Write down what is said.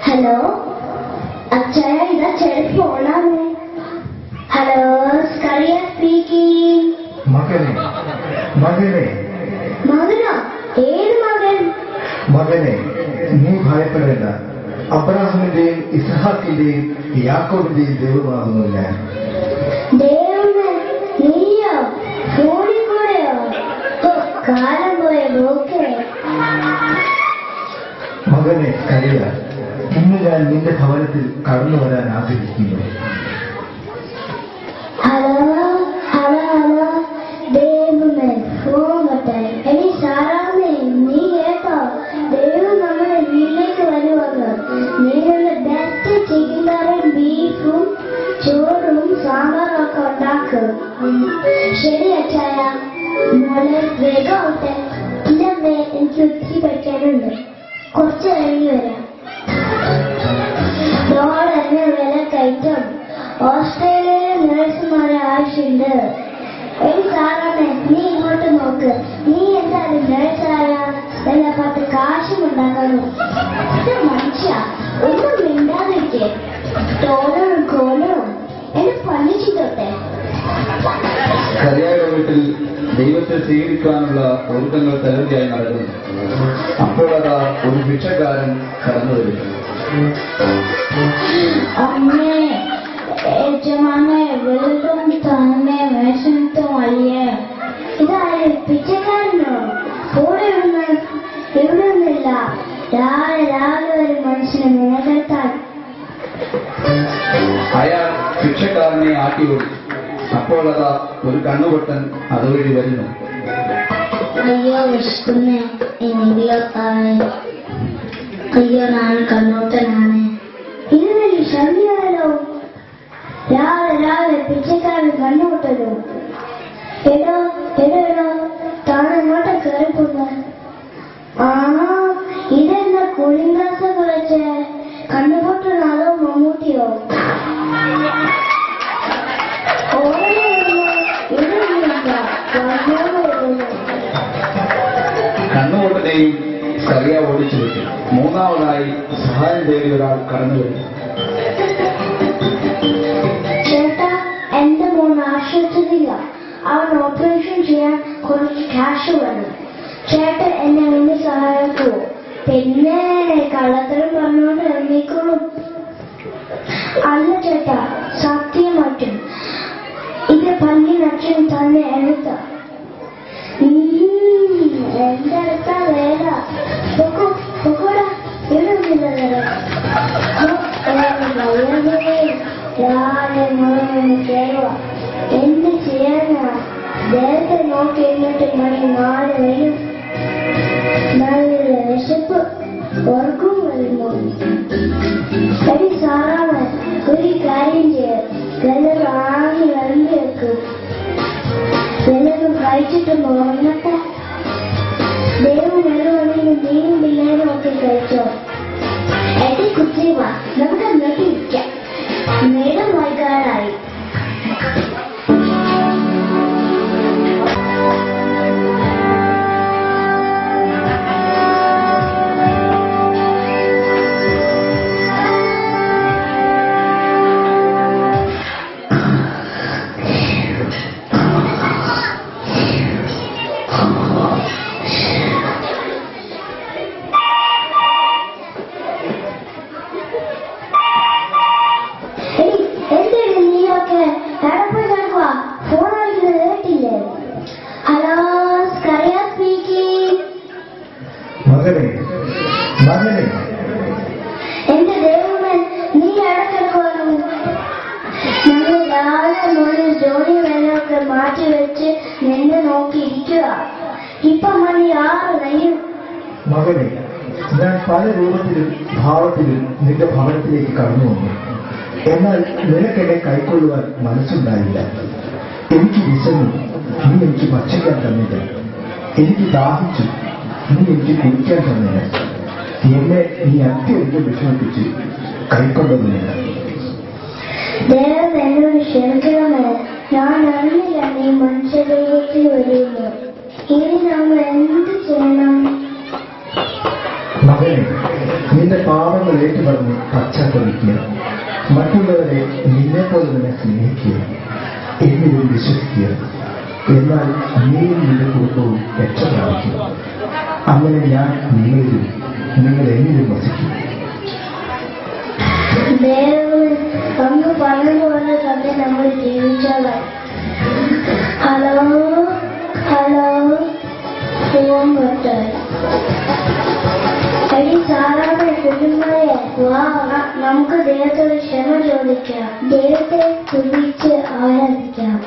Hello അച്ഛായ ഇതാ ചെറുപ്പ് ഫോണാണ്. Hello Scaria speaking. മകനെ മകനെ മകനോ? ഏത് മകൻ? മകനെ നീ ഭയപ്പെടേണ്ട. അബ്രഹാമിന്റെയും ഇസ്ഹാക്കിന്റെയും യാക്കോബിന്റെയും ദൈവമാകുന്നു ഞാൻ. ദൈവമേ, നീയോ? ഫോണിൽ കൂടെയോ? കാലം പോയ നോക്കേ. മകനെ കരയ, ഇന്ന് ഞാൻ നിന്റെ ഭവനത്തിൽ കടന്നു വരാൻ ആഗ്രഹിക്കുന്നു. ഹലോ ഹലോ ഹലോ, ദൈവമേ ഫോൺ കട്ടായി. എനി സാറാമേ, നീ കേട്ടോ? ദൈവം നമ്മുടെ വീട്ടിലേക്ക് വരുവന്ന്. നിങ്ങളുടെ ബെസ്റ്റ് ചിക്കൻ കറിയും ബീഫും ചോറും സാമ്പാറും ഒക്കെ ഉണ്ടാക്കും. ശരി അച്ചായ. മോളെ വേഗം ആവട്ടെ. ഇല്ലമ്മേ, എനിക്ക് ഉച്ചി പഠിക്കാനുണ്ട്. കുറച്ച് കഴിഞ്ഞ് വരാം. ഡോളറിന് വില കയറ്റം. ഓസ്ട്രേലിയയിലെ നഴ്സുമാരെ ആവശ്യമുണ്ട്. എടി സാറാമേ, നീ ഇങ്ങോട്ട് നോക്ക്. നീ എന്തായാലും നഴ്സായ വല്ല 10 കാശും ഉണ്ടാക്കണം. ഇത് മനുഷ്യ ഒന്നും മിണ്ടാതിരിക്കേ. ടോണറും കോലവും എന്നെ പണിച്ചിട്ടോട്ടെ. കല്യാണ വീട്ടിൽ ദൈവത്തെ സ്വീകരിക്കാനുള്ള ഒരുക്കങ്ങൾ തലവടിയായി നടക്കുന്നു. അപ്പോഴതാ ഒരു ഭിക്ഷക്കാരൻ കടന്നു വരുന്നു. അമ്മേ, യജമാനെ, വെളുതും തന്നെ വിശന്നിട്ടും വയ്യേ. ഇതാര്? പിച്ചക്കാരനോ? കൂടെ ഇവിടെ ഒന്നില്ല. രാവിലെ ഒരു മനുഷ്യനെ നിലനിർത്താൻ. അയാൾ ഭിക്ഷക്കാരനെ ആട്ടി കൊടുത്തു. അപ്പോഴതാ ഒരു കണ്ണുപൊട്ടൻ അതുവഴി വരുന്നു. അയ്യോ വിശക്കുന്നേ, എനിക്കിലൊക്കെ. അയ്യോ, ഞാൻ കണ്ണോട്ടനാണ്. ഇത് വലിയ ശല്യമല്ലോ. രാവിലെ പിച്ചക്കാരൻ കണ്ണുപൊട്ടല്ലോ. എടോ എടോ എടോ, താൻ എങ്ങോട്ടാ കയറിപ്പോന്ന്? ഇതെന്താ കൂളിംഗ് ഗ്ലാസ് ഒക്കെ വെച്ചേ? കണ്ണുപൊട്ടനോ അതോ മമ്മൂട്ടിയോ? കണ്ണുപൊട്ടനെയും സ്കറിയ ഓടിച്ചു വിട്ടു. മൂന്നാമതായി സഹായം തേടി ഒരാൾ കടന്നു വരുന്നു. ചേട്ടാ, എന്റെ മോൻ ആശുപത്രിയില്ല. അവൻ ഓപ്പറേഷൻ ചെയ്യാൻ കുറച്ച് ക്യാഷ് വേണം. ചേട്ടൻ എന്നെ ഒന്ന് സഹായിക്കുമോ? പിന്നെ കള്ളത്തരം പറഞ്ഞുകൊണ്ട് ഇറങ്ങിക്കോളും. അല്ല ചേട്ടാ, സത്യം മാറ്റും. ഇത് പല്ലിനച്ഛൻ തന്നെ എടുത്ത. എന്റെ അടുത്താ വേദ. പൊക്കോടാ, ഇടുന്നില്ല. രാവിലെ മുഴുവൻ കേറുക. എന്ത് ചെയ്യാനാ? നേരത്തെ നോക്കി എന്നിട്ട് മണി 4 വരും. നല്ല വിശപ്പ്. ഉറക്കം വരുന്നു. എടി സാറാമ, ഒരു കാര്യം ചെയ്യ, ചിലർ ആകെ വെള്ളം വെക്കും, ചിലരും കഴിച്ചിട്ട് ഉറങ്ങട്ടെ. ദൈവം വെള്ളമണിയും നീയും പിള്ളേരും ഒക്കെ കഴിച്ചോ. എടി കുച്ചിവ, നമുക്ക് എന്നിട്ടിരിക്കാം. നേരം വൈകാറായി. മകനെ മകനെ, എന്റെ ദൈവമേ, നീ ഇടക്കിടക്കുന്നു. ഞങ്ങൾ രാവിലെ മുതൽ ജോലി വെള്ളമൊക്കെ മാറ്റി വെച്ച് നിന്നെ നോക്കിയിരിക്കുക. ഇപ്പൊ മണി 6 കഴിയും. മകനെ, ഞാൻ പല രൂപത്തിലും ഭാവത്തിലും നിന്റെ ഭവനത്തിലേക്ക് കടന്നു വന്നു. എന്നാൽ നിനക്കെന്നെ കൈക്കൊള്ളുവാൻ മനസ്സുണ്ടായില്ല. എനിക്ക് വിശന്നു, നീ എനിക്ക് ഭക്ഷിക്കാൻ തന്നില്ല. എനിക്ക് ദാഹിച്ചു, നീ എനിക്ക് കുടിക്കാൻ തന്നില്ല. എന്നെ നീ അത്യധികം വിഷമിപ്പിച്ച് കൈക്കൊണ്ടതില്ല. ദൈവം എന്നോട് ക്ഷമിക്കണമേ. ഞാൻ അറിഞ്ഞില്ല നീ മനുഷ്യലോകത്തിൽ വരുന്നു. ഇനി നമ്മൾ എന്ത് ചെയ്യണം? മകനെ, നിന്റെ പാപങ്ങൾ ഏറ്റുപറഞ്ഞ് പശ്ചാത്തലിക്കുക. മറ്റുള്ളവരെ നിന്നെപ്പോലെ തന്നെ സ്നേഹിക്കുക, എന്നിലും വിശ്വസിക്കുക. എന്നാൽ നീയും നിന്റെ കുടുംബവും രക്ഷപ്രാപിക്കും. അങ്ങനെ ഞാൻ നിങ്ങളിലും നിങ്ങൾ എന്നിലും വസിക്കും. ദൈവം അങ്ങ് പറഞ്ഞതുപോലെ തന്നെ നമ്മൾ ജീവിച്ചോളാം. ഹലോ ഹലോ, ഫോൺ കട്ടായി. എടി സാറാമ, കുഞ്ഞുങ്ങളെ വാ, നമുക്ക് ദൈവത്തോട് ക്ഷമ ചോദിക്കാം. ദൈവത്തെ തുതിച്ച് ആരാധിക്കാം.